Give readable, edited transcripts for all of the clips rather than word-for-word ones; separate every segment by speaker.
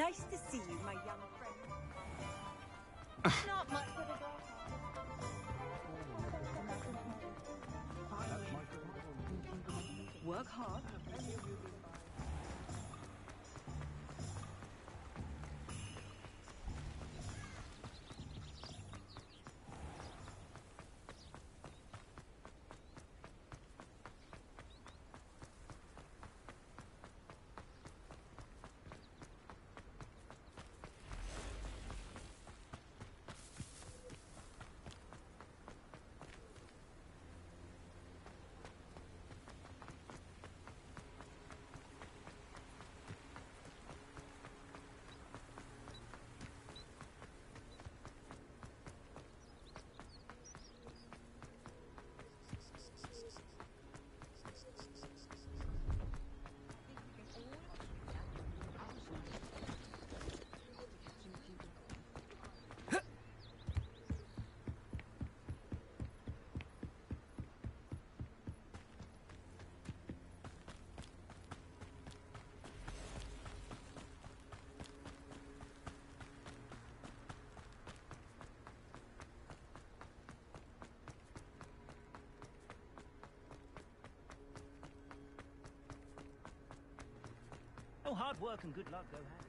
Speaker 1: Nice to see you, my young friend. Not much of a girl. Work hard.
Speaker 2: Oh, hard work and good luck go hand in hand.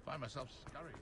Speaker 3: Find myself scurrying.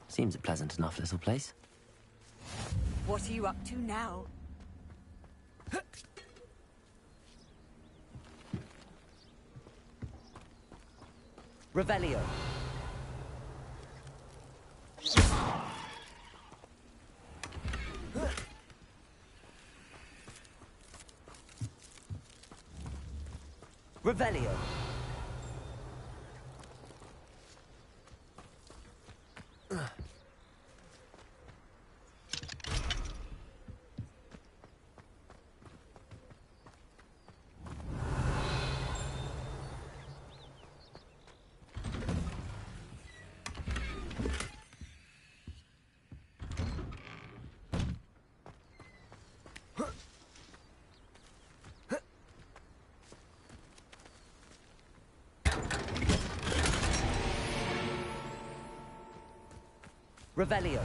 Speaker 4: Seems a pleasant enough little place.
Speaker 1: What are you up to now?
Speaker 4: Revelio. Revelio. Revelio.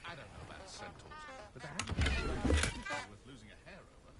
Speaker 3: I don't know about centaurs, but there haven't been worth losing a hair over.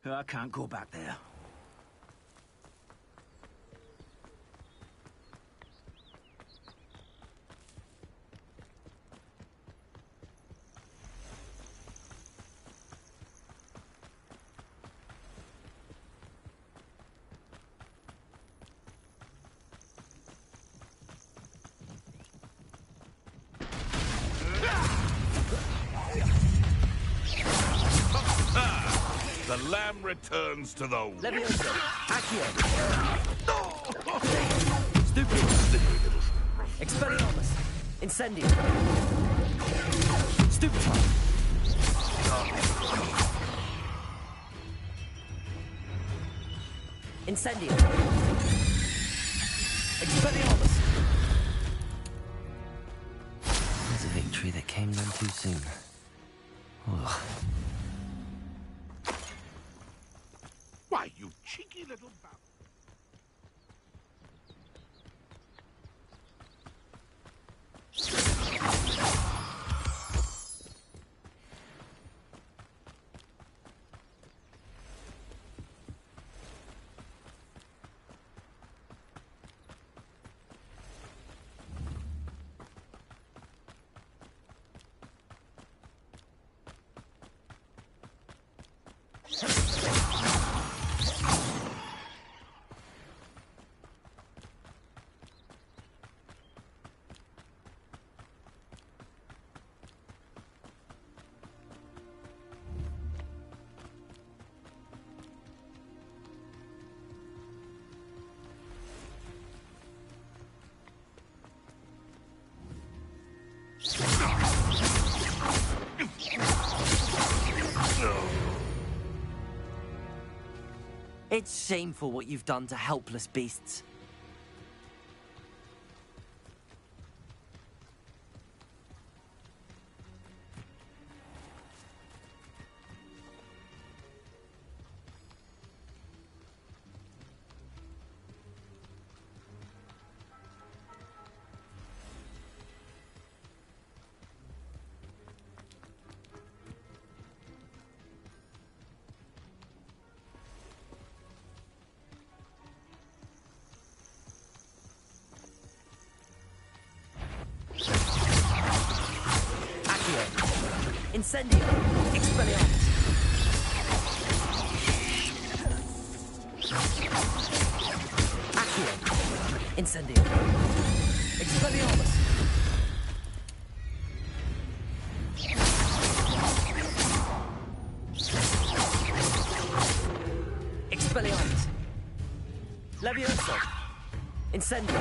Speaker 2: I can't go back there.
Speaker 3: The lamb returns to the wood.
Speaker 4: Levioso! Accio! Stupid! Expelliarmus! Incendio! Stupefy! Incendio! Expelliarmus! There's a victory that came none too soon. Ugh.
Speaker 3: Why, you cheeky little bum.
Speaker 4: It's shameful what you've done to helpless beasts. Incendio! Expelliarmus! Accio! Incendio! Expelliarmus! Expelliarmus! Levioso! Incendio!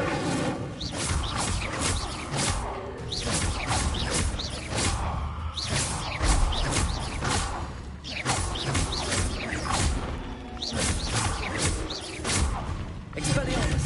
Speaker 4: Expelliarmus!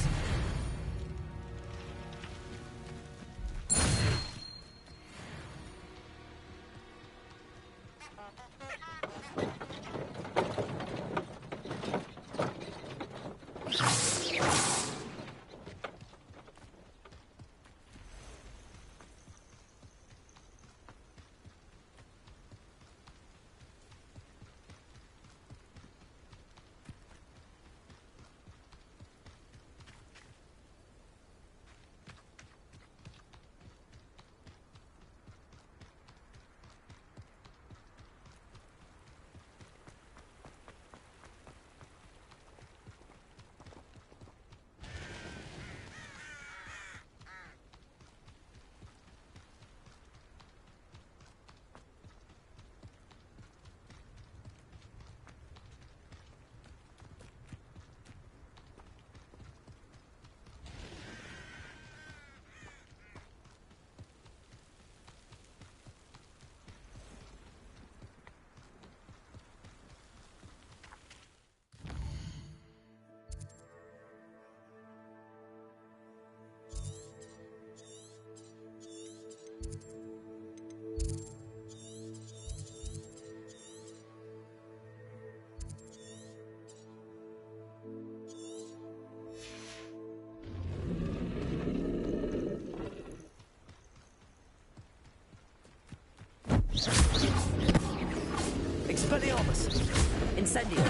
Speaker 4: Incendio.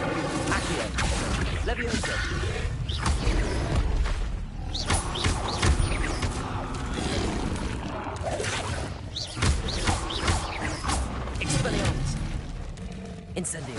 Speaker 4: Accio. Levioso. Expelliarmus. Incendio.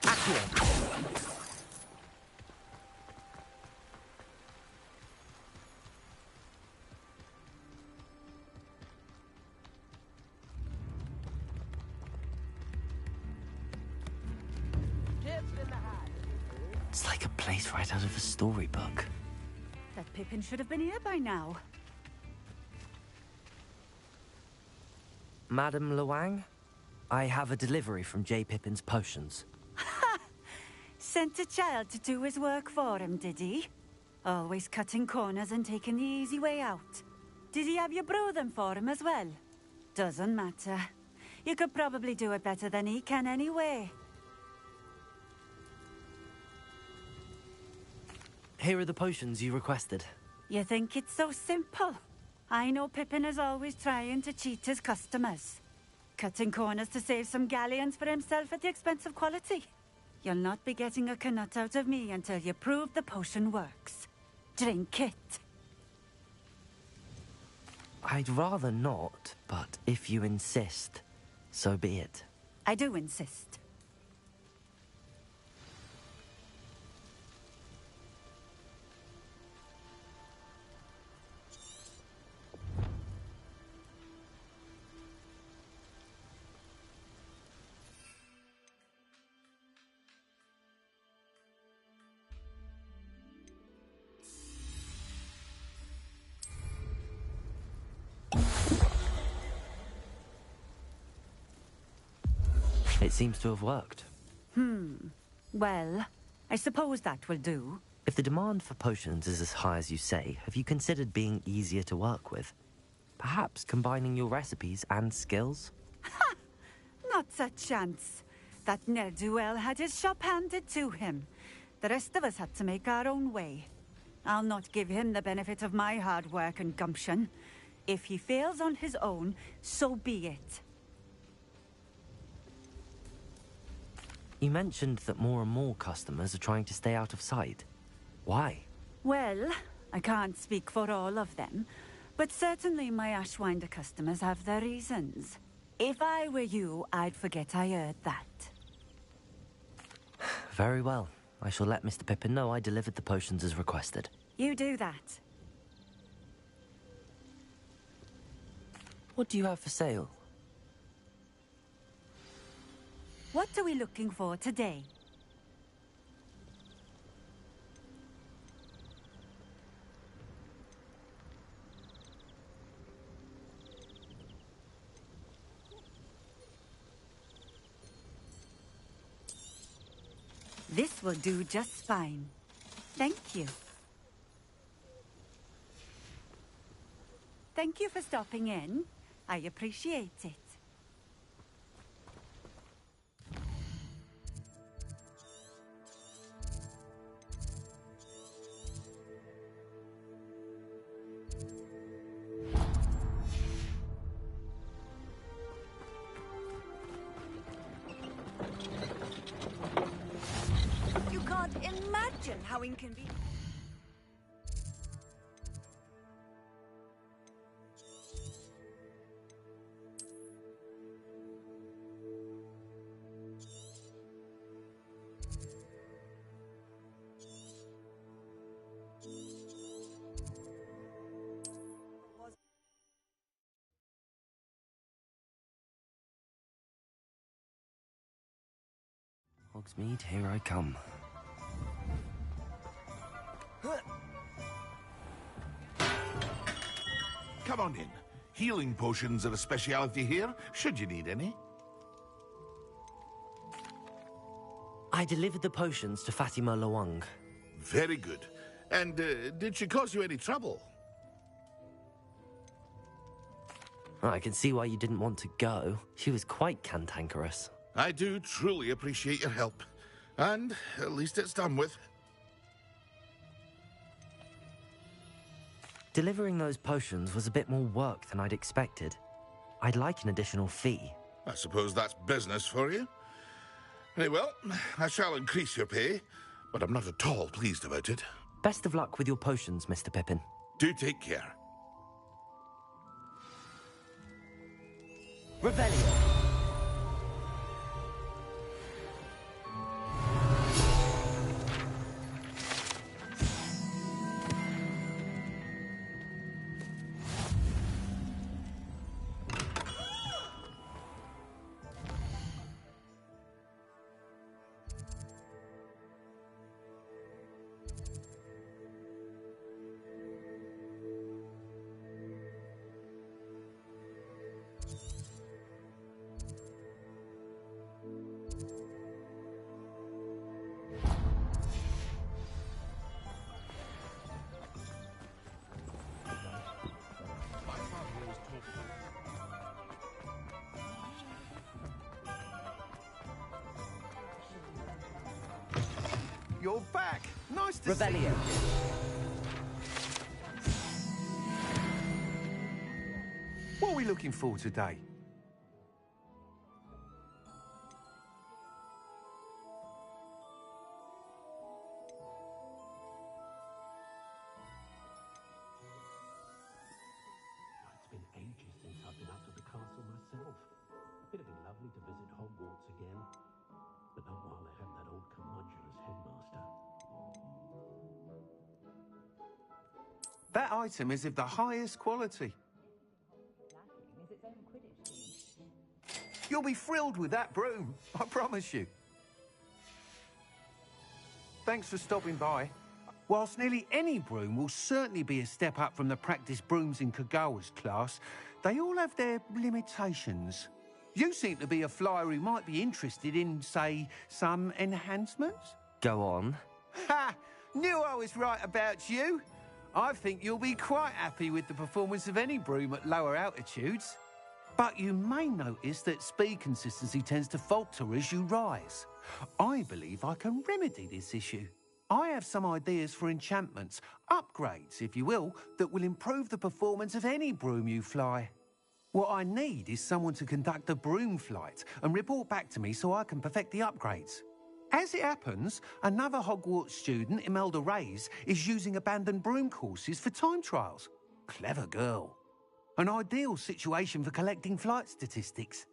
Speaker 4: Accio. It's like a place right out of a storybook.
Speaker 1: That Pippin should have been here by now.
Speaker 4: Madam Luang, I have a delivery from J. Pippin's potions.
Speaker 1: Sent a child to do his work for him, did he? Always cutting corners and taking the easy way out. Did he have you brew them for him as well? Doesn't matter. You could probably do it better than he can anyway.
Speaker 4: Here are the potions you requested.
Speaker 1: You think it's so simple? I know Pippin is always trying to cheat his customers. Cutting corners to save some galleons for himself at the expense of quality. You'll not be getting a canut out of me until you prove the potion works. Drink it.
Speaker 4: I'd rather not, but if you insist, so be it.
Speaker 1: I do insist.
Speaker 4: It seems to have worked.
Speaker 1: Well, I suppose that will do.
Speaker 4: If the demand for potions is as high as you say, have you considered being easier to work with? Perhaps combining your recipes and skills?
Speaker 1: Not a chance. That ne'er-do-well had his shop handed to him. The rest of us had to make our own way. I'll not give him the benefit of my hard work and gumption. If he fails on his own, so be it.
Speaker 4: You mentioned that more and more customers are trying to stay out of sight. Why?
Speaker 1: Well, I can't speak for all of them, but certainly my Ashwinder customers have their reasons. If I were you, I'd forget I heard that.
Speaker 4: Very well. I shall let Mr. Pippin know I delivered the potions as requested.
Speaker 1: You do that.
Speaker 4: What do you have for sale?
Speaker 1: What are we looking for today? This will do just fine. Thank you. Thank you for stopping in. I appreciate it. You can't imagine how inconvenient.
Speaker 4: Hogsmeade, here I come.
Speaker 3: Come on in. Healing potions are a speciality here, should you need any.
Speaker 4: I delivered the potions to Fatima Lawang.
Speaker 3: Very good. And did she cause you any trouble?
Speaker 4: I can see why you didn't want to go. She was quite cantankerous.
Speaker 3: I do truly appreciate your help. And at least it's done with.
Speaker 4: Delivering those potions was a bit more work than I'd expected. I'd like an additional fee.
Speaker 3: I suppose that's business for you. Very well, I shall increase your pay, but I'm not at all pleased about it.
Speaker 4: Best of luck with your potions, Mr. Pippin.
Speaker 3: Do take care.
Speaker 4: Revelio.
Speaker 5: You're back. Nice to see
Speaker 4: Revelio.
Speaker 5: you. What are we looking for today?
Speaker 6: It's been ages since I've been out of the castle myself. It'd be lovely to visit Hogwarts again, but not while I have that old curmudgeon as headmaster.
Speaker 5: That item is of the highest quality. You'll be thrilled with that broom, I promise you. Thanks for stopping by. Whilst nearly any broom will certainly be a step up from the practice brooms in Kagawa's class, they all have their limitations. You seem to be a flyer who might be interested in, say, some enhancements?
Speaker 4: Go on.
Speaker 5: Ha! Knew I was right about you. I think you'll be quite happy with the performance of any broom at lower altitudes. But you may notice that speed consistency tends to falter as you rise. I believe I can remedy this issue. I have some ideas for enchantments, upgrades, if you will, that will improve the performance of any broom you fly. What I need is someone to conduct a broom flight and report back to me so I can perfect the upgrades. As it happens, another Hogwarts student, Imelda Reyes, is using abandoned broom courses for time trials. Clever girl. An ideal situation for collecting flight statistics.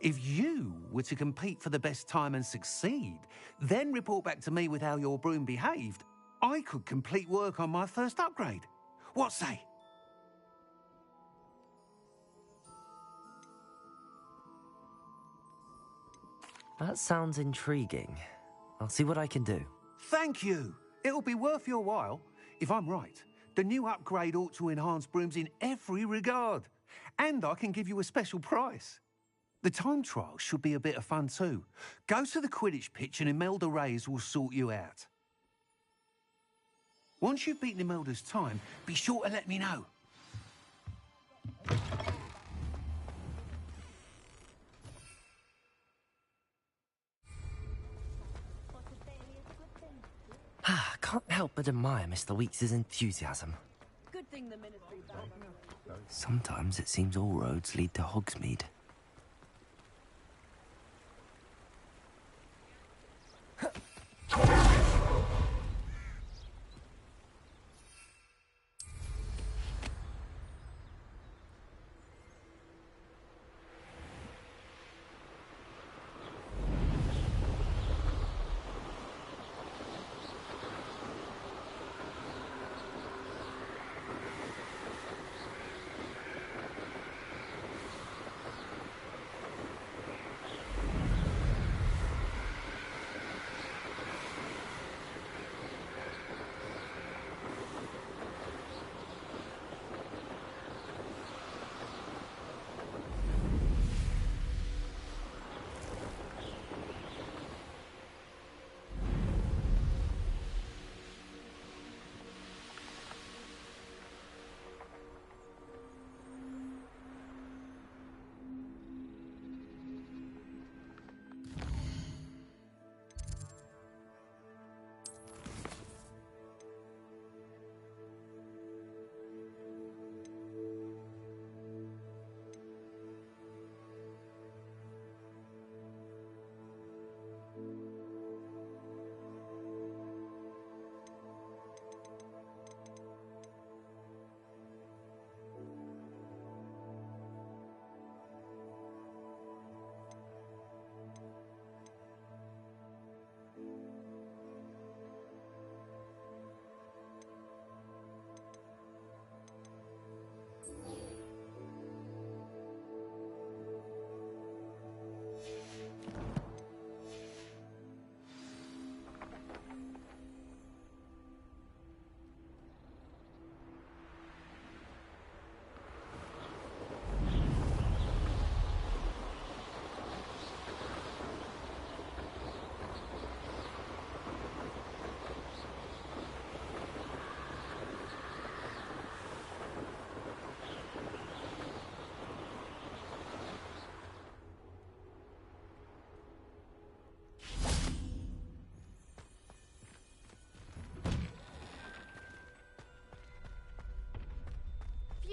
Speaker 5: If you were to compete for the best time and succeed, then report back to me with how your broom behaved, I could complete work on my first upgrade. What say?
Speaker 4: That sounds intriguing. I'll see what I can do.
Speaker 5: Thank you. It'll be worth your while. If I'm right, the new upgrade ought to enhance brooms in every regard. And I can give you a special price. The time trial should be a bit of fun too. Go to the Quidditch pitch and Imelda Reyes will sort you out. Once you've beaten Imelda's time, be sure to let me know.
Speaker 4: Can't help but admire Mr. Weekes' enthusiasm.
Speaker 7: Good thing the ministry back.
Speaker 4: Sometimes it seems all roads lead to Hogsmeade.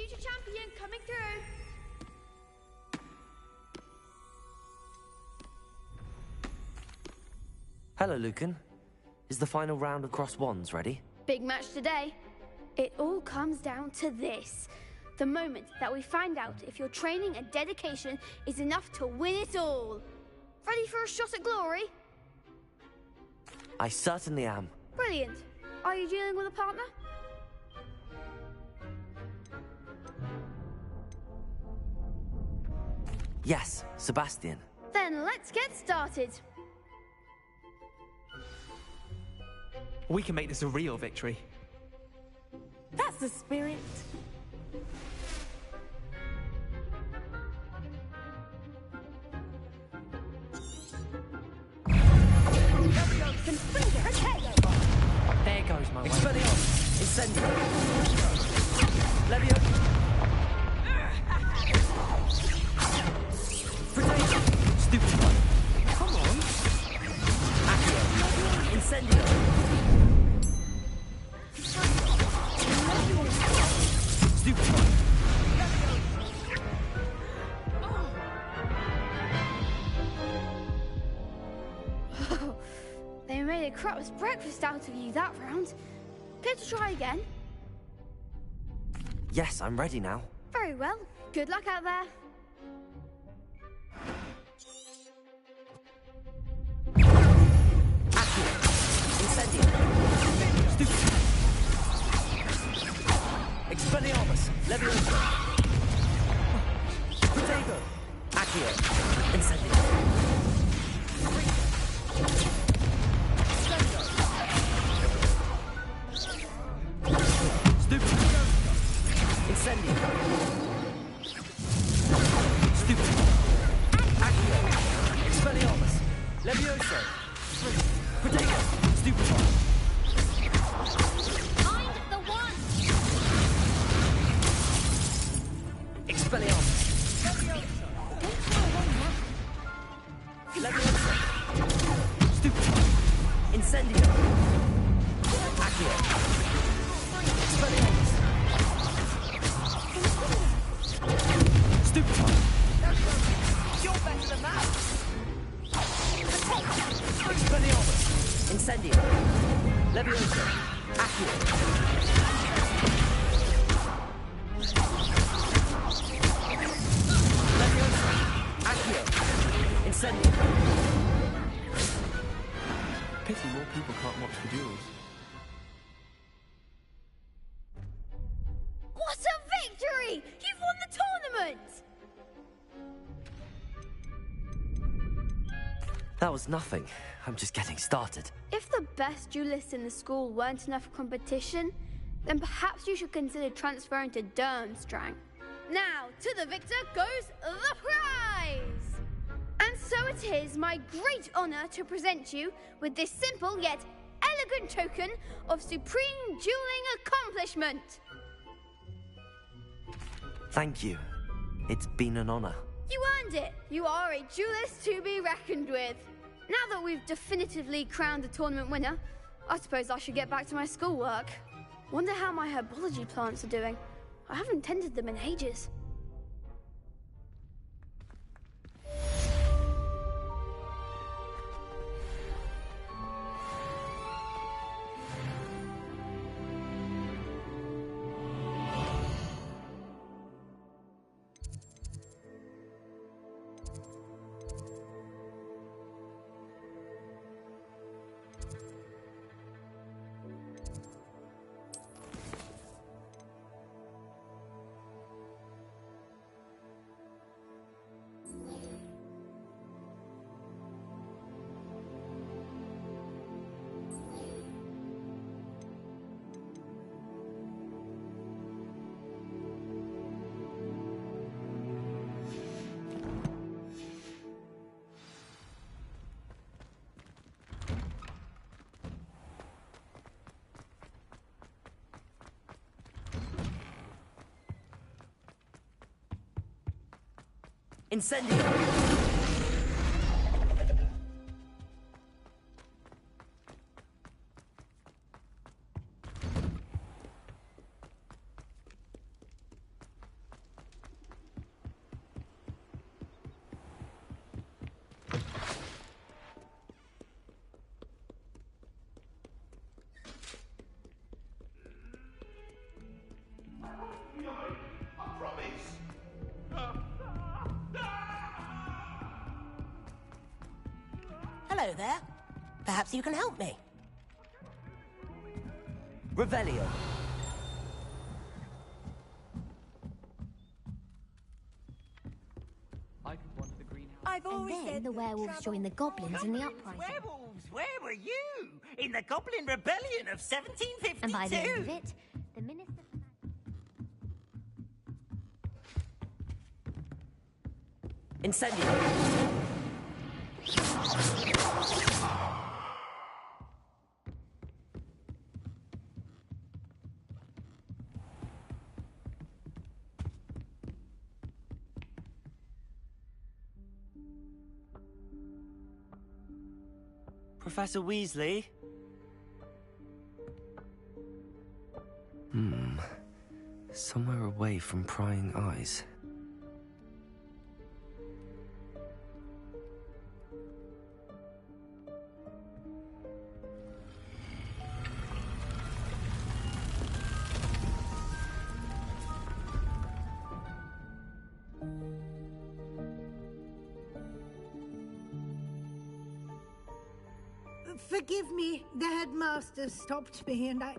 Speaker 8: future champion coming through.
Speaker 4: Hello, Lucan. Is the final round of cross wands ready?
Speaker 8: Big match today. It all comes down to this. The moment that we find out if your training and dedication is enough to win it all. Ready for a shot at glory?
Speaker 4: I certainly am.
Speaker 8: Brilliant. Are you dealing with a partner?
Speaker 4: Yes, Sebastian.
Speaker 8: Then let's get started.
Speaker 9: We can make this a real victory.
Speaker 7: That's the spirit.
Speaker 9: There goes my way.
Speaker 4: Expelliarmus! Incendio! Leviosa! Potato! Stupefy! Come on! Accio! Incendio! Stupefy!
Speaker 8: They made a crap's breakfast out of you that round. Care to try again?
Speaker 4: Yes, I'm ready now.
Speaker 8: Very well. Good luck out there.
Speaker 4: Accio! Incendio! Stupefy! Expelliarmus! Leviosa! Potato! Accio! Incendio! Incendio! Stupid! Accio! Expelliarmus! Levioso! Potato! Stupefy!
Speaker 8: Find the one!
Speaker 4: Expelliarmus! Levioso! Stupefy! Incendio! Accio! Expelliarmus! Stupefy!
Speaker 7: You're better than that.
Speaker 4: Expelliarmus! Incendio! Levioso! Accio! Levioso! Accio! Incendio!
Speaker 9: Pity more people can't watch the duels.
Speaker 8: What a victory! You've won the tournament!
Speaker 4: That was nothing. I'm just getting started.
Speaker 8: If the best duelists in the school weren't enough for competition, then perhaps you should consider transferring to Durmstrang. Now, to the victor goes the prize! And so it is my great honor to present you with this simple yet elegant token of supreme dueling accomplishment.
Speaker 4: Thank you. It's been an honor.
Speaker 8: You earned it. You are a duelist to be reckoned with. Now that we've definitively crowned the tournament winner, I suppose I should get back to my schoolwork. Wonder how my herbology plants are doing. I haven't tended them in ages.
Speaker 4: Incendio!
Speaker 3: I promise.
Speaker 10: Hello there. Perhaps you can help me.
Speaker 4: Revelio.
Speaker 7: I've
Speaker 8: And
Speaker 7: always
Speaker 8: then
Speaker 7: said
Speaker 8: the
Speaker 7: that
Speaker 8: werewolves
Speaker 7: travel-
Speaker 8: joined the goblins in the uprising.
Speaker 11: Werewolves, where were you? In the Goblin Rebellion of 1752.
Speaker 8: And by the end of it, the minister...
Speaker 4: Incendio.
Speaker 9: Professor Weasley?
Speaker 4: Somewhere away from prying eyes.
Speaker 12: Forgive me, the headmaster stopped me and I...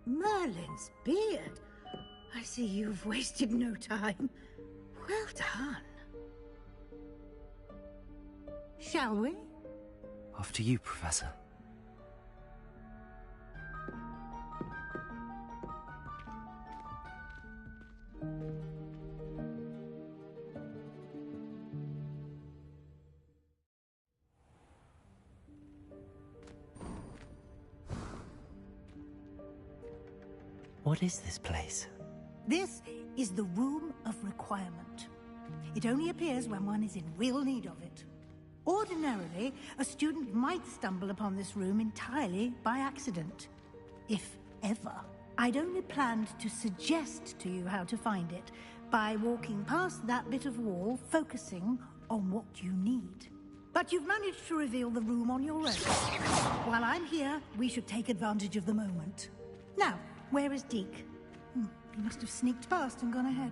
Speaker 12: Merlin's beard. I see you've wasted no time. Well done. Shall we?
Speaker 4: After you, Professor. What is this place?
Speaker 12: This is the Room of Requirement. It only appears when one is in real need of it. Ordinarily, a student might stumble upon this room entirely by accident. If ever. I'd only planned to suggest to you how to find it by walking past that bit of wall, focusing on what you need. But you've managed to reveal the room on your own. While I'm here, we should take advantage of the moment. Now, where is Deke? He must have sneaked past and gone ahead.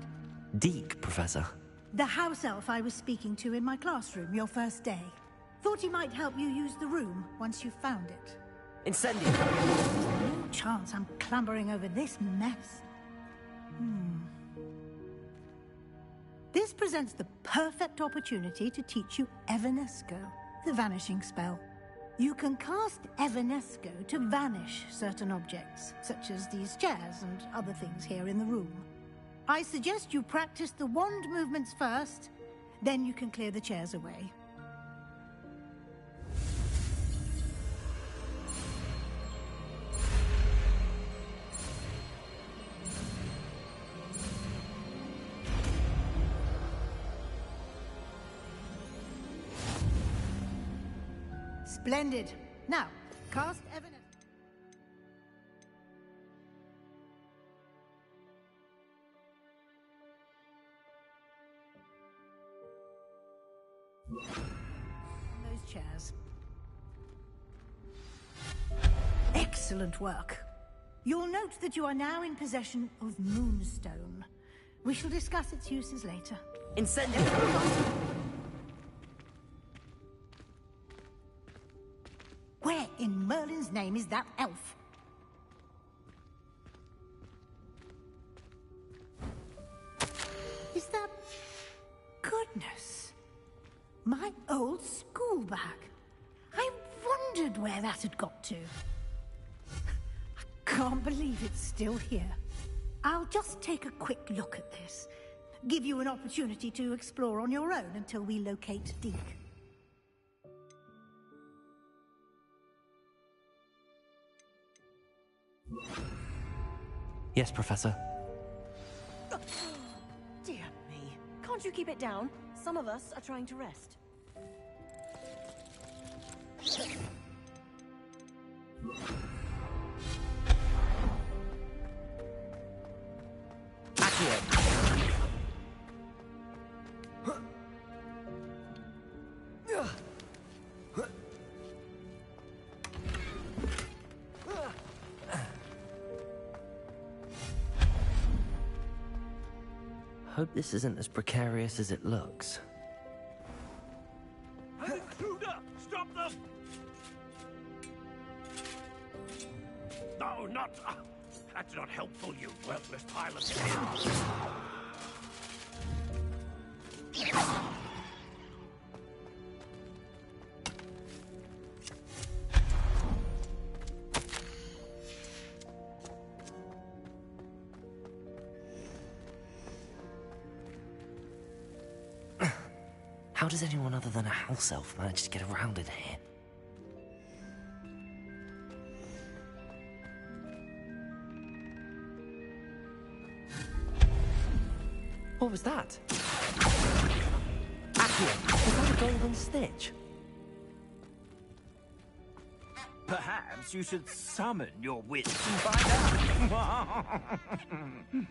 Speaker 4: Deke, Professor.
Speaker 12: The house elf I was speaking to in my classroom your first day. Thought he might help you use the room once you found it.
Speaker 4: Incendio.
Speaker 12: No chance I'm clambering over this mess. This presents the perfect opportunity to teach you Evanesco, the vanishing spell. You can cast Evanesco to vanish certain objects, such as these chairs and other things here in the room. I suggest you practice the wand movements first, then you can clear the chairs away. Splendid. Now, cast Evanesco. Those chairs. Excellent work. You'll note that you are now in possession of Moonstone. We shall discuss its uses later.
Speaker 4: Incendio.
Speaker 12: Where in Merlin's name is that elf? Is that... Goodness. My old school bag. I wondered where that had got to. I can't believe it's still here. I'll just take a quick look at this. Give you an opportunity to explore on your own until we locate Deke.
Speaker 4: Yes, Professor.
Speaker 7: Dear me. Can't you keep it down? Some of us are trying to rest.
Speaker 4: Hope this isn't as precarious as it looks.
Speaker 2: An intruder! Stop them! No, not... that's not helpful, you worthless pile of shit.
Speaker 4: How does anyone other than a house elf manage to get around in here? What was that? Accio, is that a golden stitch?
Speaker 2: Perhaps you should summon your wits and find out.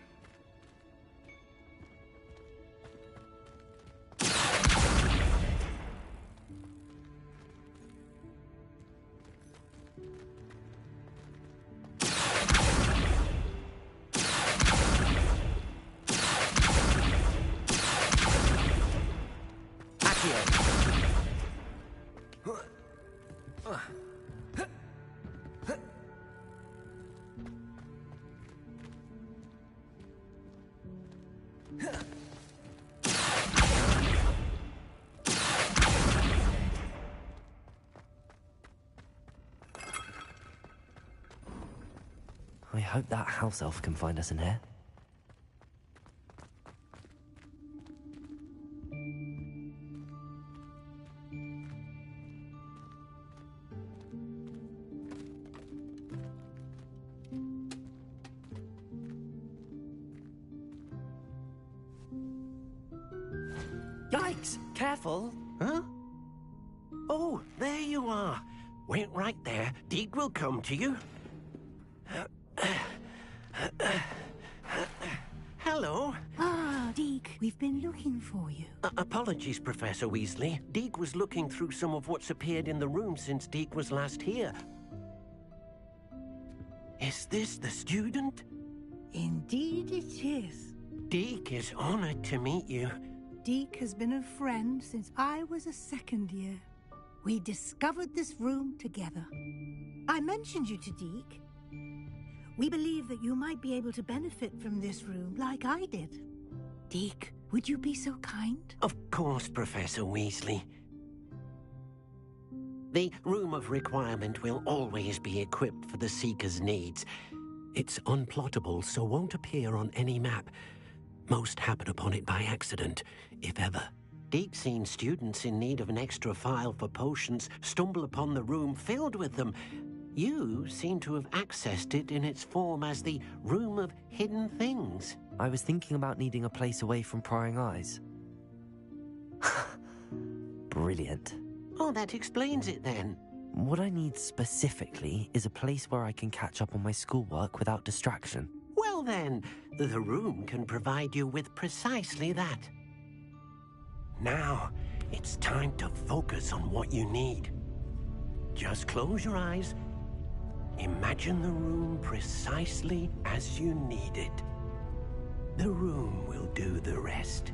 Speaker 4: I hope that house elf can find us in here.
Speaker 6: Yikes! Careful! Huh? Oh, there you are. Wait right there. Deke will come to you. Hello.
Speaker 12: Ah, Deke, we've been looking for you.
Speaker 6: Apologies, Professor Weasley. Deke was looking through some of what's appeared in the room since Deke was last here. Is this the student?
Speaker 12: Indeed it is.
Speaker 6: Deke is honored to meet you.
Speaker 12: Deke has been a friend since I was a second year. We discovered this room together. I mentioned you to Deke. We believe that you might be able to benefit from this room like I did. Deke, would you be so kind?
Speaker 6: Of course, Professor Weasley. The Room of Requirement will always be equipped for the Seeker's needs. It's unplottable, so won't appear on any map. Most happen upon it by accident, if ever. Deke's seen students in need of an extra file for potions stumble upon the room filled with them. You seem to have accessed it in its form as the Room of Hidden Things.
Speaker 4: I was thinking about needing a place away from prying eyes. Brilliant.
Speaker 6: Oh, that explains it then.
Speaker 4: What I need specifically is a place where I can catch up on my schoolwork without distraction.
Speaker 6: Well then, the room can provide you with precisely that. Now, it's time to focus on what you need. Just close your eyes. Imagine the room precisely as you need it. The room will do the rest.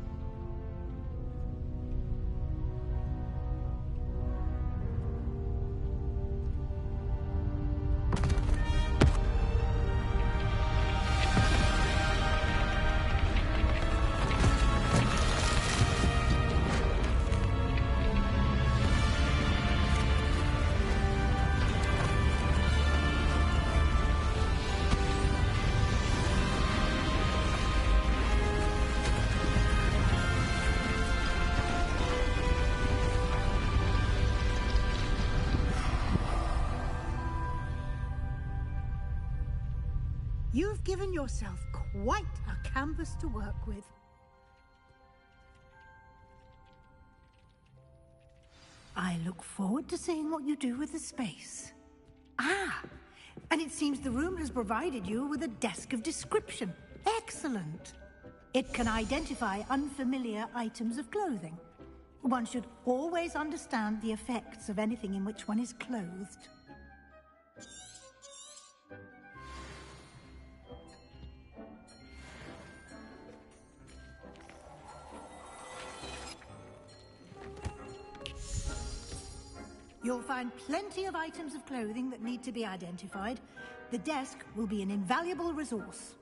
Speaker 12: You've given yourself quite a canvas to work with. I look forward to seeing what you do with the space. Ah, and it seems the room has provided you with a desk of description. Excellent. It can identify unfamiliar items of clothing. One should always understand the effects of anything in which one is clothed. You'll find plenty of items of clothing that need to be identified. The desk will be an invaluable resource.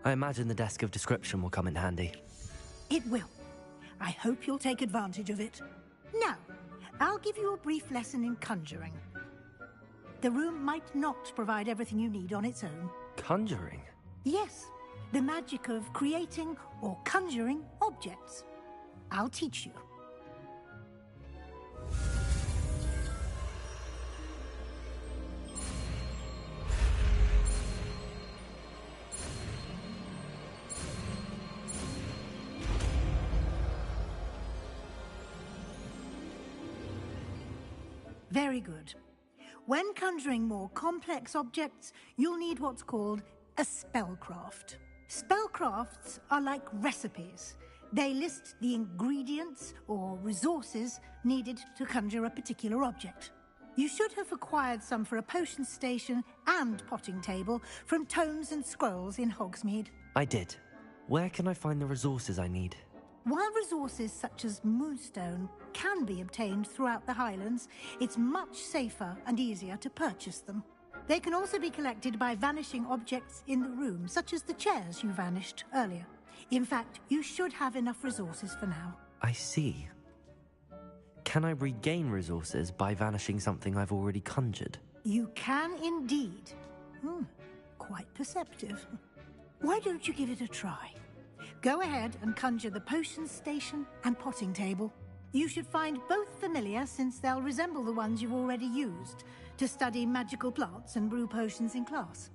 Speaker 4: I imagine the desk of description will come in handy.
Speaker 12: It will. I hope you'll take advantage of it. Now, I'll give you a brief lesson in conjuring. The room might not provide everything you need on its own.
Speaker 4: Conjuring?
Speaker 12: Yes, the magic of creating or conjuring objects. I'll teach you. Very good. When conjuring more complex objects, you'll need what's called a spellcraft. Spellcrafts are like recipes. They list the ingredients or resources needed to conjure a particular object. You should have acquired some for a potion station and potting table from tomes and scrolls in Hogsmeade.
Speaker 4: I did. Where can I find the resources I need?
Speaker 12: While resources such as moonstone can be obtained throughout the Highlands, it's much safer and easier to purchase them. They can also be collected by vanishing objects in the room, such as the chairs you vanished earlier. In fact, you should have enough resources for now.
Speaker 4: I see. Can I regain resources by vanishing something I've already conjured?
Speaker 12: You can indeed. Quite perceptive. Why don't you give it a try? Go ahead and conjure the potion station and potting table. You should find both familiar, since they'll resemble the ones you've already used to study magical plants and brew potions in class.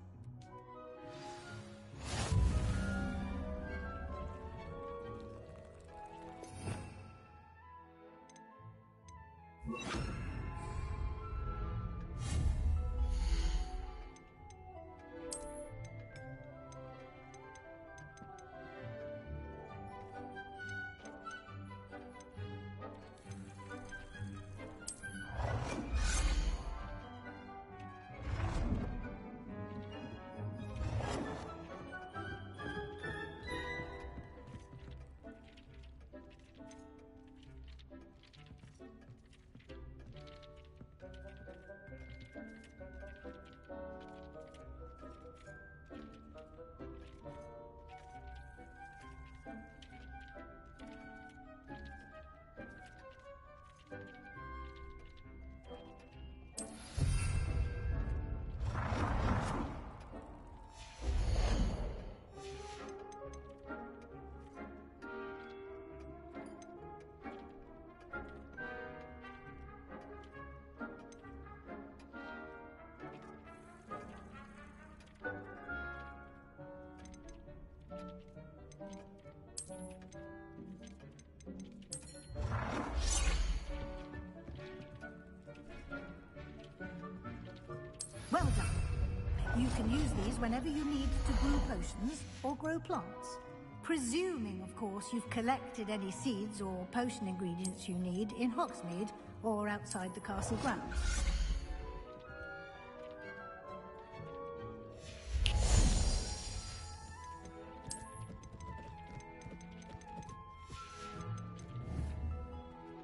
Speaker 12: Well done. You can use these whenever you need to brew potions or grow plants. Presuming, of course, you've collected any seeds or potion ingredients you need in Hogsmeade or outside the castle grounds.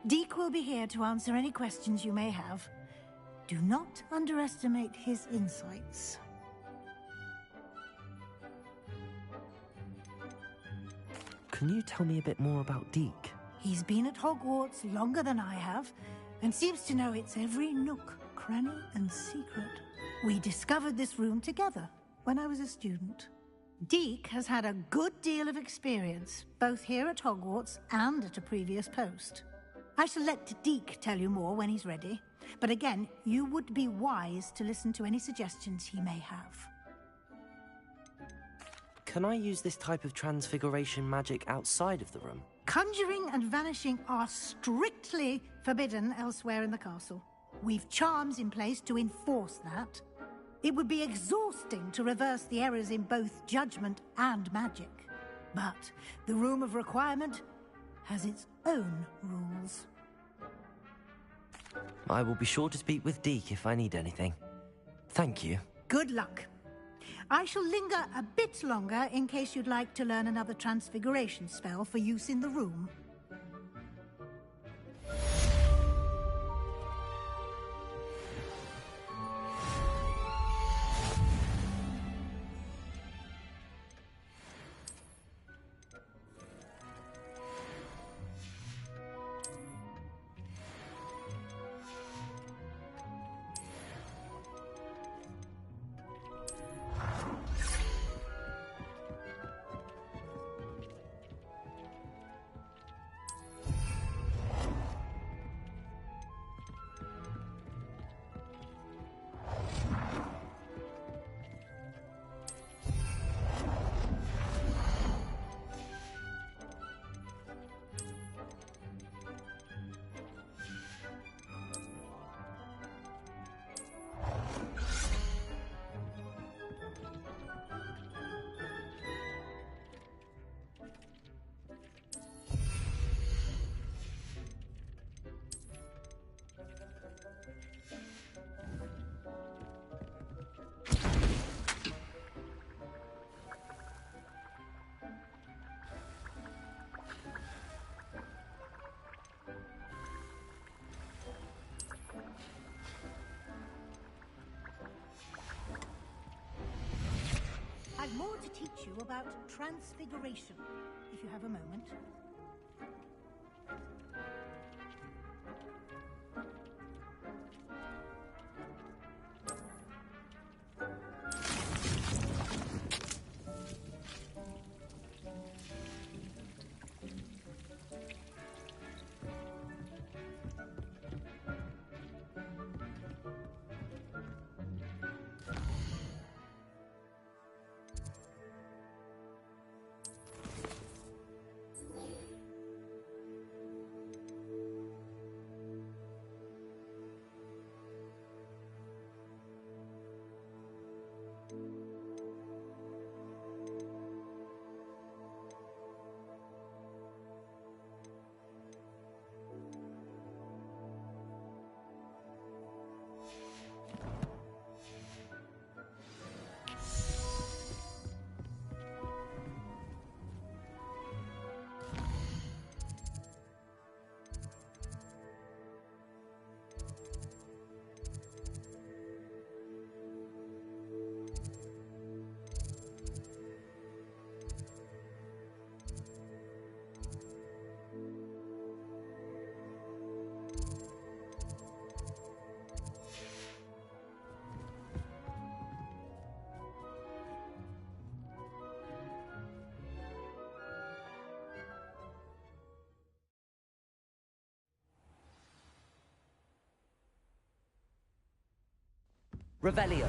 Speaker 12: Deke will be here to answer any questions you may have. Do not underestimate his insights.
Speaker 4: Can you tell me a bit more about Deke?
Speaker 12: He's been at Hogwarts longer than I have, and seems to know its every nook, cranny, and secret. We discovered this room together when I was a student. Deke has had a good deal of experience, both here at Hogwarts and at a previous post. I shall let Deke tell you more when he's ready, but again, you would be wise to listen to any suggestions he may have.
Speaker 4: Can I use this type of transfiguration magic outside of the room?
Speaker 12: Conjuring and vanishing are strictly forbidden elsewhere in the castle. We've charms in place to enforce that. It would be exhausting to reverse the errors in both judgment and magic. But the Room of Requirement has its own rules.
Speaker 4: I will be sure to speak with Deke if I need anything. Thank you.
Speaker 12: Good luck. I shall linger a bit longer in case you'd like to learn another transfiguration spell for use in the room. I've more to teach you about transfiguration, if you have a moment.
Speaker 4: Revelio.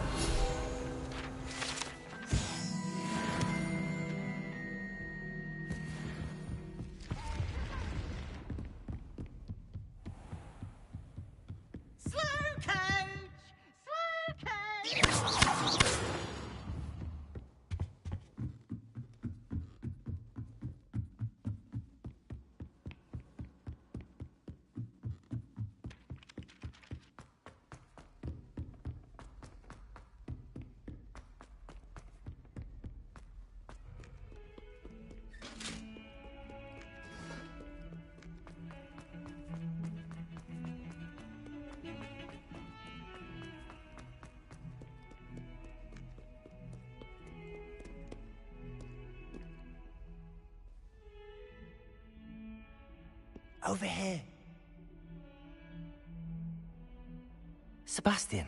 Speaker 13: Over here.
Speaker 4: Sebastian,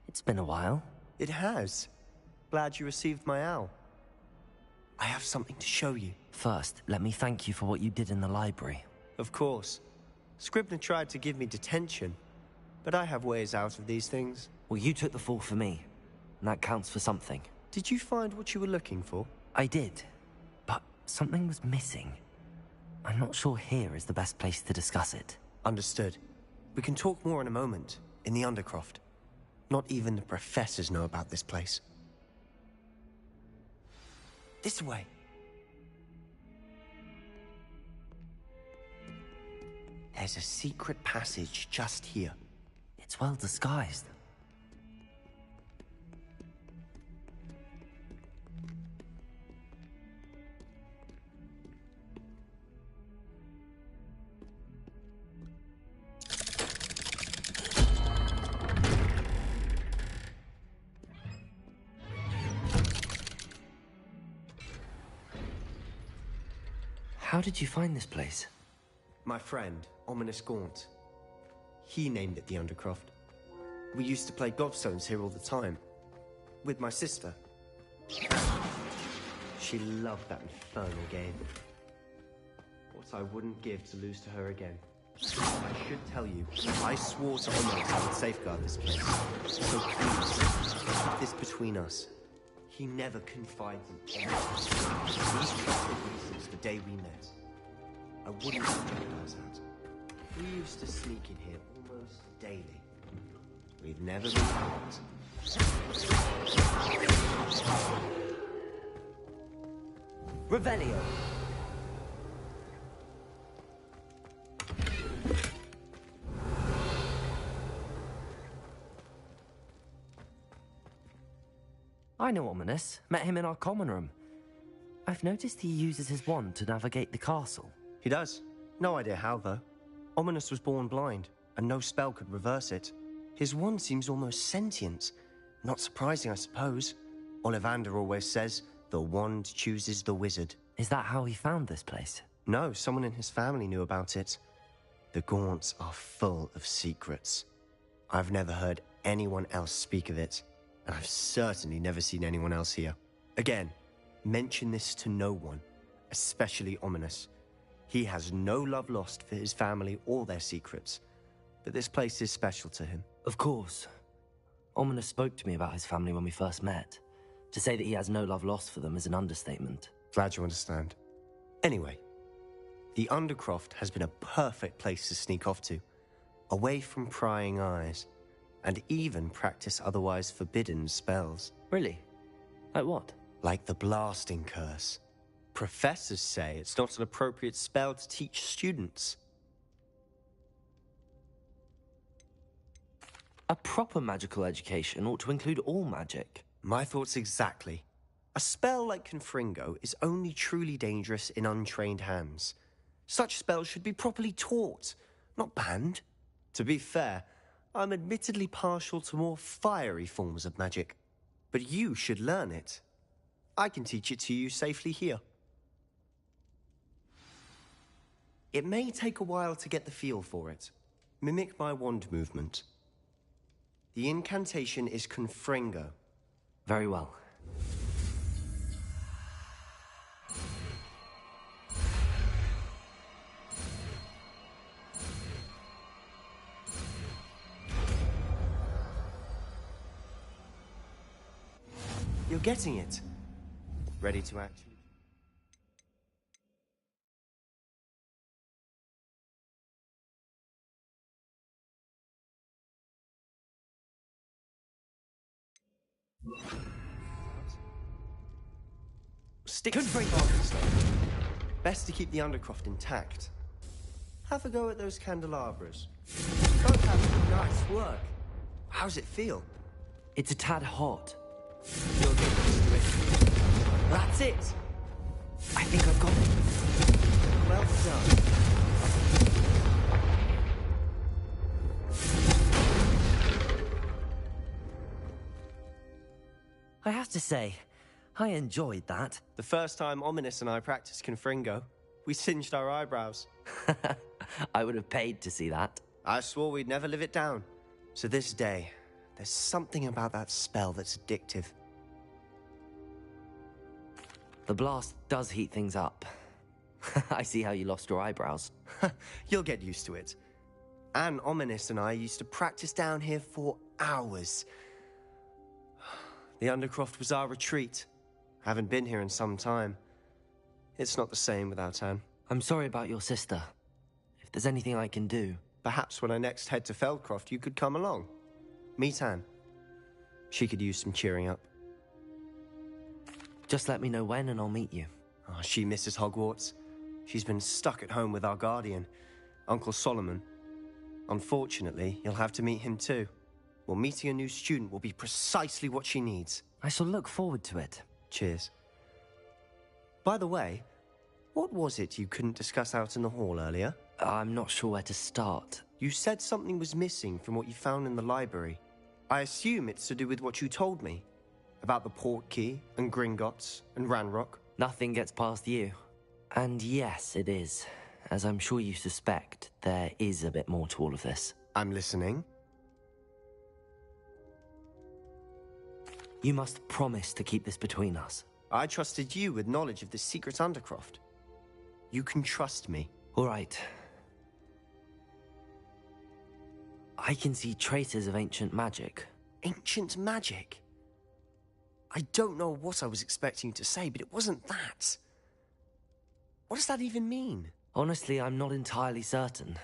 Speaker 4: it's been a while.
Speaker 13: It has. Glad you received my owl. I have something to show you.
Speaker 4: First, let me thank you for what you did in the library.
Speaker 13: Of course. Scribner tried to give me detention, but I have ways out of these things.
Speaker 4: Well, you took the fall for me, and that counts for something.
Speaker 13: Did you find what you were looking for?
Speaker 4: I did, but something was missing. I'm not sure here is the best place to discuss it.
Speaker 13: Understood. We can talk more in a moment, in the Undercroft. Not even the professors know about this place. This way. There's a secret passage just here.
Speaker 4: It's well disguised. How did you find this place?
Speaker 13: My friend, Ominous Gaunt. He named it the Undercroft. We used to play gobstones here all the time. With my sister. She loved that infernal game. What I wouldn't give to lose to her again. I should tell you, I swore to Ominous I would safeguard this place. So please, keep this between us. He never confided in Ominous. He's trusted me since the day we met. I wouldn't jeopardize that. We used to sneak in here almost daily. We've never been caught.
Speaker 4: Revelio. I know Ominous. Met him in our common room. I've noticed he uses his wand to navigate the castle.
Speaker 13: He does. No idea how, though. Ominous was born blind, and no spell could reverse it. His wand seems almost sentient. Not surprising, I suppose. Ollivander always says, the wand chooses the wizard.
Speaker 4: Is that how he found this place?
Speaker 13: No, someone in his family knew about it. The Gaunts are full of secrets. I've never heard anyone else speak of it, and I've certainly never seen anyone else here. Again, mention this to no one, especially Ominous. He has no love lost for his family or their secrets, but this place is special to him.
Speaker 4: Of course. Ominous spoke to me about his family when we first met. To say that he has no love lost for them is an understatement.
Speaker 13: Glad you understand. Anyway, the Undercroft has been a perfect place to sneak off to, away from prying eyes, and even practice otherwise forbidden spells.
Speaker 4: Really? Like what?
Speaker 13: Like the blasting curse. Professors say it's not an appropriate spell to teach students.
Speaker 4: A proper magical education ought to include all magic.
Speaker 13: My thoughts exactly. A spell like Confringo is only truly dangerous in untrained hands. Such spells should be properly taught, not banned. To be fair, I'm admittedly partial to more fiery forms of magic. But you should learn it. I can teach it to you safely here. It may take a while to get the feel for it. Mimic my wand movement. The incantation is Confringo.
Speaker 4: Very well.
Speaker 13: You're getting it. Ready to act? Stick to best to keep the Undercroft intact. Have a go at those candelabras. Both have nice work. How's it feel?
Speaker 4: It's a tad hot.
Speaker 13: You'll get used to it. That's it.
Speaker 4: I think I've got it.
Speaker 13: Well done.
Speaker 4: I have to say, I enjoyed that.
Speaker 13: The first time Ominous and I practiced Confringo, we singed our eyebrows.
Speaker 4: I would have paid to see that.
Speaker 13: I swore we'd never live it down. So this day, there's something about that spell that's addictive.
Speaker 4: The blast does heat things up. I see how you lost your eyebrows.
Speaker 13: You'll get used to it. Anne, Ominous, and I used to practice down here for hours. The Undercroft was our retreat. Haven't been here in some time. It's not the same without Anne.
Speaker 4: I'm sorry about your sister. If there's anything I can do...
Speaker 13: Perhaps when I next head to Feldcroft, you could come along. Meet Anne. She could use some cheering up.
Speaker 4: Just let me know when and I'll meet you.
Speaker 13: Oh, she misses Hogwarts. She's been stuck at home with our guardian, Uncle Solomon. Unfortunately, you'll have to meet him too. Well, meeting a new student will be precisely what she needs.
Speaker 4: I shall look forward to it.
Speaker 13: Cheers. By the way, what was it you couldn't discuss out in the hall earlier?
Speaker 4: I'm not sure where to start.
Speaker 13: You said something was missing from what you found in the library. I assume it's to do with what you told me. About the Portkey, and Gringotts, and Ranrock.
Speaker 4: Nothing gets past you. And yes, it is. As I'm sure you suspect, there is a bit more to all of this.
Speaker 13: I'm listening.
Speaker 4: You must promise to keep this between us.
Speaker 13: I trusted you with knowledge of the secret Undercroft. You can trust me.
Speaker 4: All right. I can see traces of ancient magic.
Speaker 13: Ancient magic? I don't know what I was expecting you to say, but it wasn't that. What does that even mean?
Speaker 4: Honestly, I'm not entirely certain.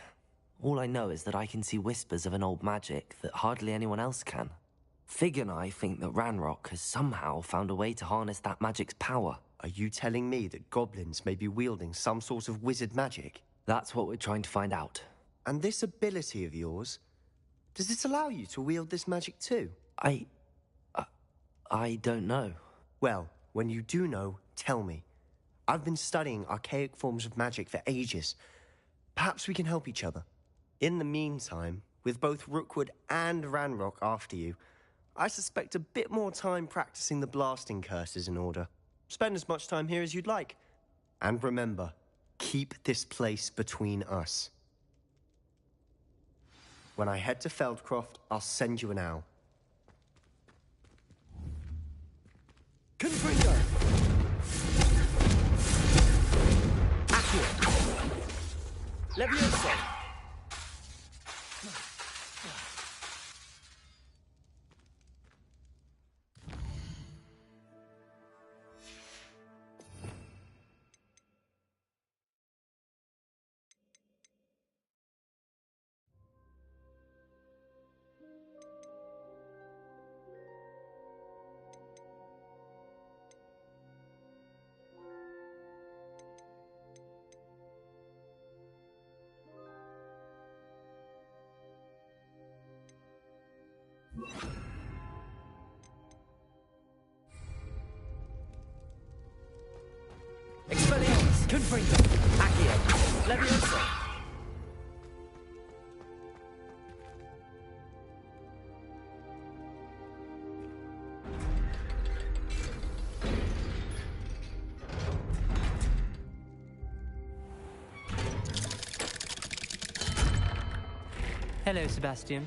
Speaker 4: All I know is that I can see whispers of an old magic that hardly anyone else can. Fig and I think that Ranrock has somehow found a way to harness that magic's power.
Speaker 13: Are you telling me that goblins may be wielding some sort of wizard magic?
Speaker 4: That's what we're trying to find out.
Speaker 13: And this ability of yours, does it allow you to wield this magic too?
Speaker 4: I don't know.
Speaker 13: Well, when you do know, tell me. I've been studying archaic forms of magic for ages. Perhaps we can help each other. In the meantime, with both Rookwood and Ranrock after you, I suspect a bit more time practicing the blasting curse is in order. Spend as much time here as you'd like. And remember, keep this place between us. When I head to Feldcroft, I'll send you an owl.
Speaker 2: Confringo! Accio! Levioso! Expelliarmus! Confringo! Accio! Levioso!
Speaker 14: Hello, Sebastian.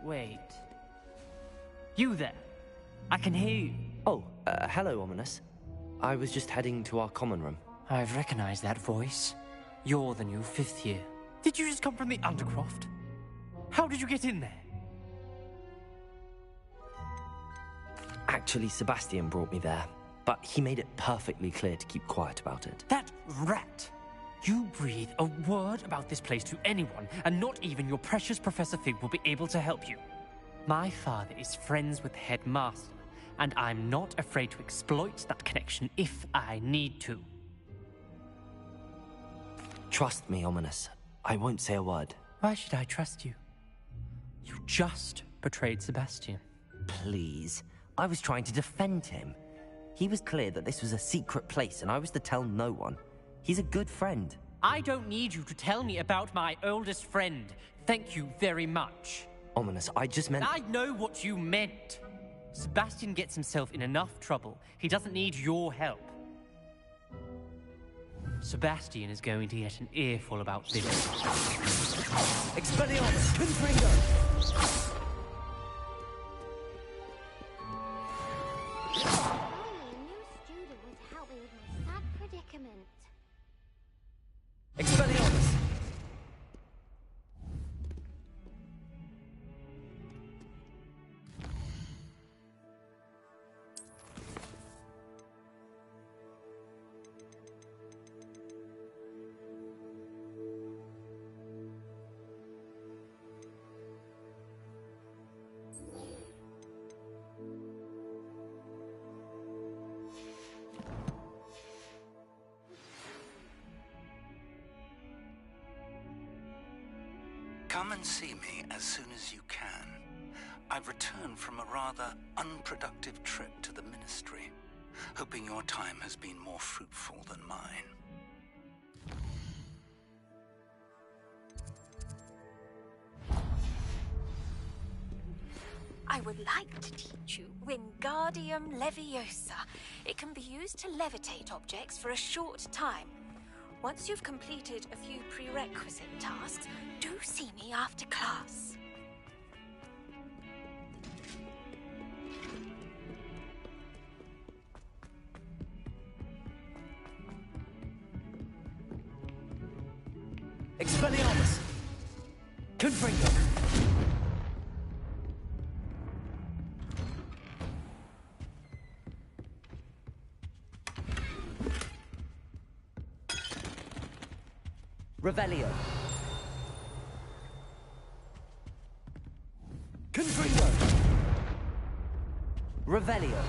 Speaker 14: Wait. You there? I can hear you.
Speaker 4: Oh, hello, Ominous. I was just heading to our common room.
Speaker 14: I've recognized that voice. You're the new 5th year. Did you just come from the Undercroft? How did you get in there?
Speaker 4: Actually, Sebastian brought me there, but he made it perfectly clear to keep quiet about it.
Speaker 14: That rat! You breathe a word about this place to anyone, and not even your precious Professor Fig will be able to help you. My father is friends with the headmaster, and I'm not afraid to exploit that connection if I need to.
Speaker 4: Trust me, Ominous. I won't say a word.
Speaker 14: Why should I trust you? You just betrayed Sebastian.
Speaker 4: Please. I was trying to defend him. He was clear that this was a secret place, and I was to tell no one. He's a good friend.
Speaker 14: I don't need you to tell me about my oldest friend. Thank you very much.
Speaker 4: Ominous, I just meant...
Speaker 14: I know what you meant. Sebastian gets himself in enough trouble. He doesn't need your help. Sebastian is going to get an earful about this.
Speaker 2: Expelliarmus! Confringo!
Speaker 8: Finally, a new student with help.
Speaker 15: Come and see me as soon as you can. I've returned from a rather unproductive trip to the Ministry, hoping your time has been more fruitful than mine.
Speaker 16: I would like to teach you Wingardium Leviosa. It can be used to levitate objects for a short time. Once you've completed a few prerequisite tasks, do see me after class.
Speaker 4: Expelliarmus! Confringo! Revelio. Confringo. Revelio.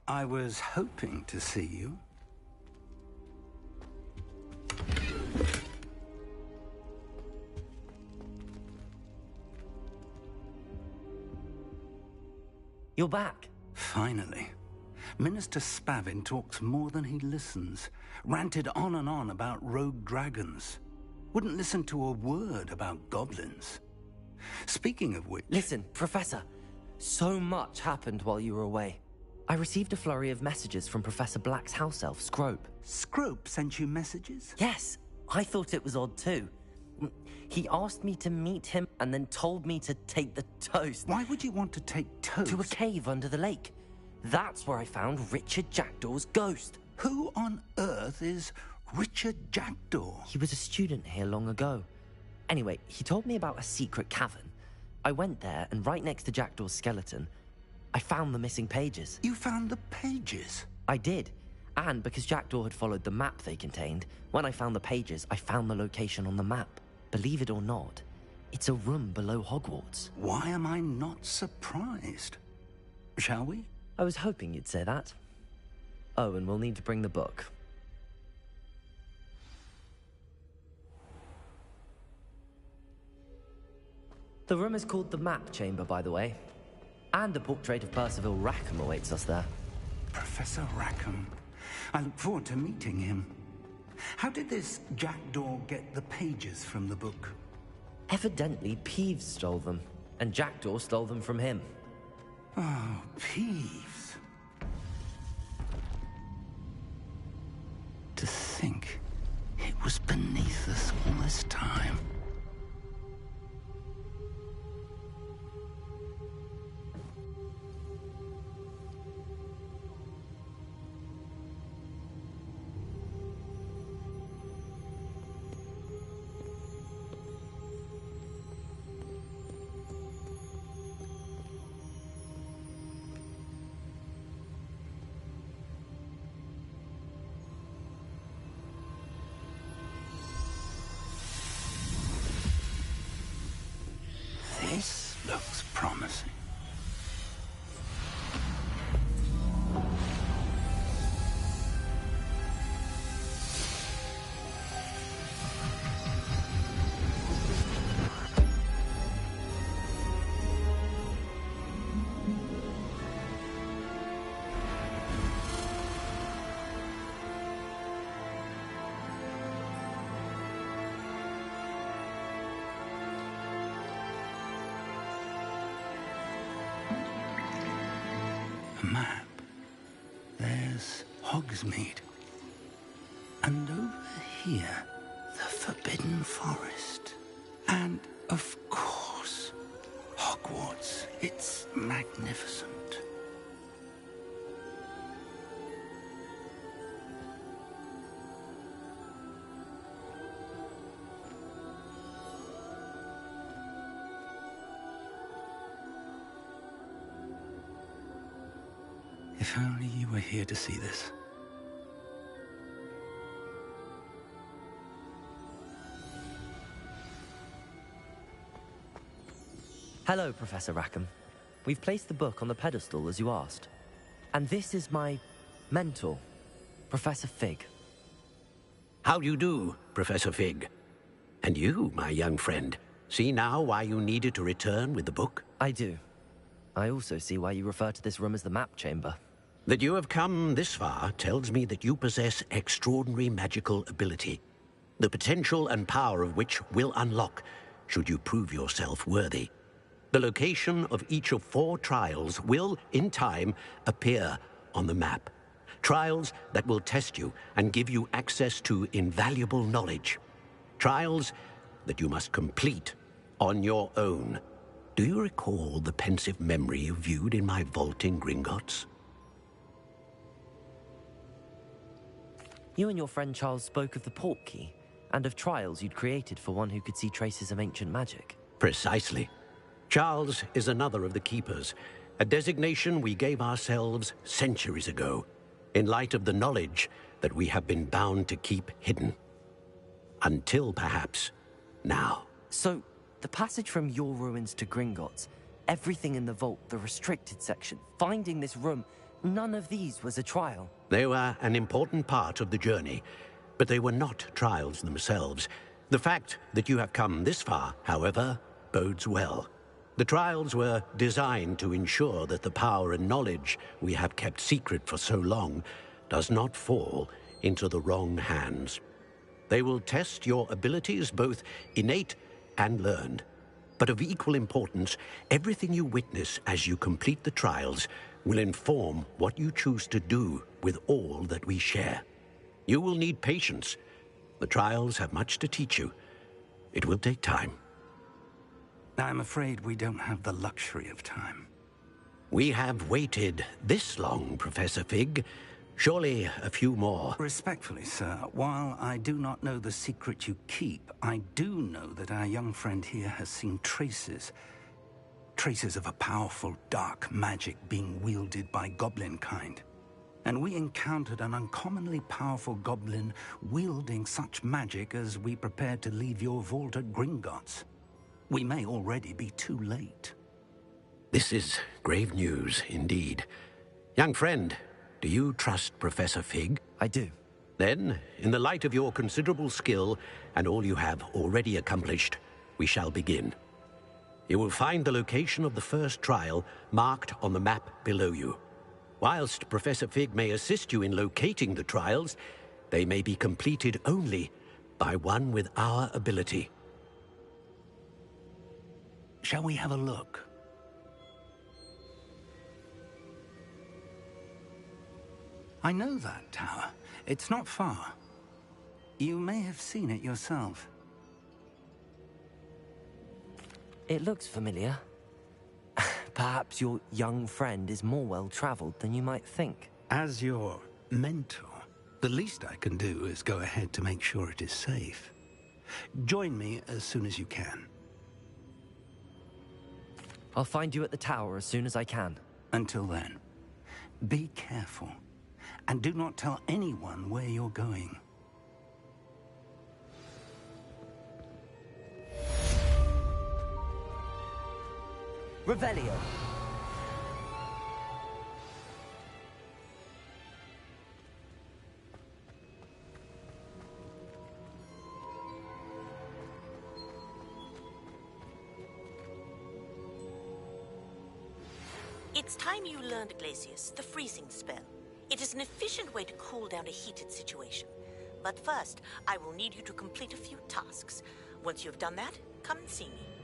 Speaker 15: I was hoping to see you.
Speaker 4: You're back.
Speaker 15: Finally. Minister Spavin talks more than he listens. Ranted on and on about rogue dragons. Wouldn't listen to a word about goblins. Speaking of which...
Speaker 4: Listen, Professor. So much happened while you were away. I received a flurry of messages from Professor Black's house elf, Scrope.
Speaker 15: Scrope sent you messages?
Speaker 4: Yes. I thought it was odd too. He asked me to meet him and then told me to take the toast.
Speaker 15: Why would you want to take toast?
Speaker 4: To a cave under the lake. That's where I found Richard Jackdaw's ghost.
Speaker 15: Who on earth is Richard Jackdaw?
Speaker 4: He was a student here long ago. Anyway, he told me about a secret cavern. I went there, and right next to Jackdaw's skeleton, I found the missing pages.
Speaker 15: You found the pages?
Speaker 4: I did. And because Jackdaw had followed the map they contained, when I found the pages, I found the location on the map. Believe it or not, it's a room below Hogwarts.
Speaker 15: Why am I not surprised? Shall we?
Speaker 4: I was hoping you'd say that. Oh, and we'll need to bring the book. The room is called the Map Chamber, by the way. And a portrait of Percival Rackham awaits us there.
Speaker 15: Professor Rackham. I look forward to meeting him. How did this Jackdaw get the pages from the book?
Speaker 4: Evidently, Peeves stole them, and Jackdaw stole them from him.
Speaker 15: Oh, Peeves. To think it was beneath us all this time. This looks promising. A map. There's Hogsmeade. And over here, the Forbidden Forest. And, of course, Hogwarts. It's magnificent. If only you were here to see this.
Speaker 4: Hello, Professor Rackham. We've placed the book on the pedestal as you asked. And this is my mentor, Professor Fig.
Speaker 6: How do you do, Professor Fig? And you, my young friend, see now why you needed to return with the book?
Speaker 4: I do. I also see why you refer to this room as the map chamber.
Speaker 6: That you have come this far tells me that you possess extraordinary magical ability, the potential and power of which will unlock should you prove yourself worthy. The location of each of 4 trials will, in time, appear on the map. Trials that will test you and give you access to invaluable knowledge. Trials that you must complete on your own. Do you recall the pensive memory you viewed in my vault in Gringotts?
Speaker 4: You and your friend Charles spoke of the port key, and of trials you'd created for one who could see traces of ancient magic.
Speaker 6: Precisely. Charles is another of the Keepers, a designation we gave ourselves centuries ago, in light of the knowledge that we have been bound to keep hidden. Until, perhaps, now.
Speaker 4: So, the passage from your ruins to Gringotts, everything in the vault, the restricted section, finding this room, none of these was a trial.
Speaker 6: They were an important part of the journey, but they were not trials themselves. The fact that you have come this far, however, bodes well. The trials were designed to ensure that the power and knowledge we have kept secret for so long does not fall into the wrong hands. They will test your abilities, both innate and learned. But of equal importance, everything you witness as you complete the trials will inform what you choose to do with all that we share. You will need patience. The trials have much to teach you. It will take time.
Speaker 15: I'm afraid we don't have the luxury of time.
Speaker 6: We have waited this long, Professor Fig. Surely a few more.
Speaker 15: Respectfully, sir, while I do not know the secret you keep, I do know that our young friend here has seen traces of a powerful dark magic being wielded by goblin kind. And we encountered an uncommonly powerful goblin wielding such magic as we prepared to leave your vault at Gringotts. We may already be too late.
Speaker 6: This is grave news, indeed. Young friend, do you trust Professor Fig?
Speaker 4: I do.
Speaker 6: Then, in the light of your considerable skill and all you have already accomplished, we shall begin. You will find the location of the first trial marked on the map below you. Whilst Professor Fig may assist you in locating the trials, they may be completed only by one with our ability.
Speaker 15: Shall we have a look? I know that tower. It's not far. You may have seen it yourself.
Speaker 4: It looks familiar. Perhaps your young friend is more well-traveled than you might think.
Speaker 15: As your mentor, the least I can do is go ahead to make sure it is safe. Join me as soon as you can.
Speaker 4: I'll find you at the tower as soon as I can.
Speaker 15: Until then, be careful. And do not tell anyone where you're going.
Speaker 4: Revelio.
Speaker 10: It's time you learned, Glacius, the freezing spell. It is an efficient way to cool down a heated situation. But first, I will need you to complete a few tasks. Once you've done that, come and see me.